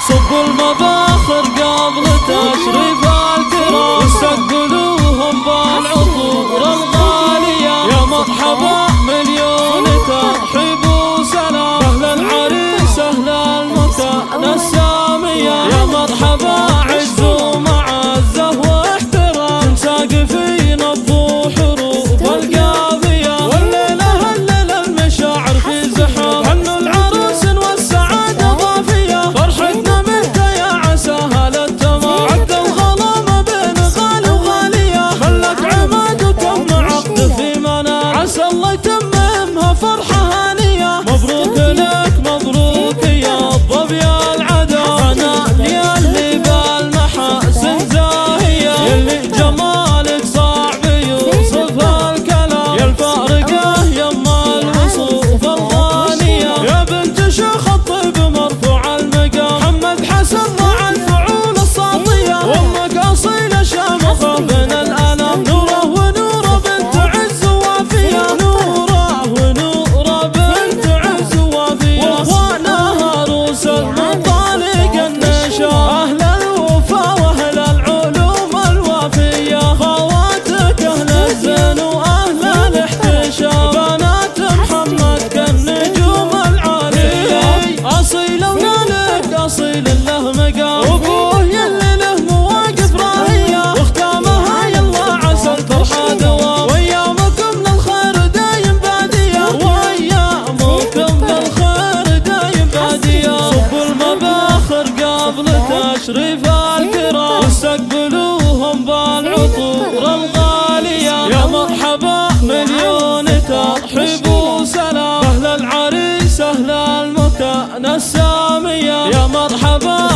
صبوا المباخر قبل تشريف الكرام واستقبلوهم بالعطور الغالية. يا مرحبا مليون ترحيب وسلام أهل العريس أهل المكان السامية. يا مرحبا عز ومعزة واحترام ساقفين الضو حروف القافية. والليلة هلل المشاعر في زحام هنوا العروس والسعادة ضافية. فرحتنا منك يا عساها للتمام عد الغلا بين غالي وغالية. ملك عمادكم عقد في منام عسى الله يتممها فرحة هانية. مبروك لك مبروك يا الظبي العدا أنا يلي بالمحاسن زاهية. يلي جمالك صعب يوصف الكلام يا الفارقة يما الوصوف الغانية. يا بنت شيخ الطيب مرفوع المقام محمد حسن مع الفعول الساطية. وامك اصيلة شامخة بين الالام نوره ونوره بنت عز وافية. نوره ونوره بنت عز وافية. واخوانها عروس المنطلق النشام اهل الوفا واهل العلوم الوافية. خواتك اهل الزين واهل الاحتشام بنات محمد كالنجوم العالية. اصيل ونالك اصيل له مقام وابوه يلي له مواقف راهية. واختامها يلا عسى الفرحة دوام وايامكم للخير دايم بادية. وايامكم للخير دايم بادية. صبوا المباخر قبل تشريف الكرام واستقبلوهم بالعطور الغالية. يا مرحبا مليون ترحيب وسلام أهل العريس أهل المكان السامية. يا مرحبا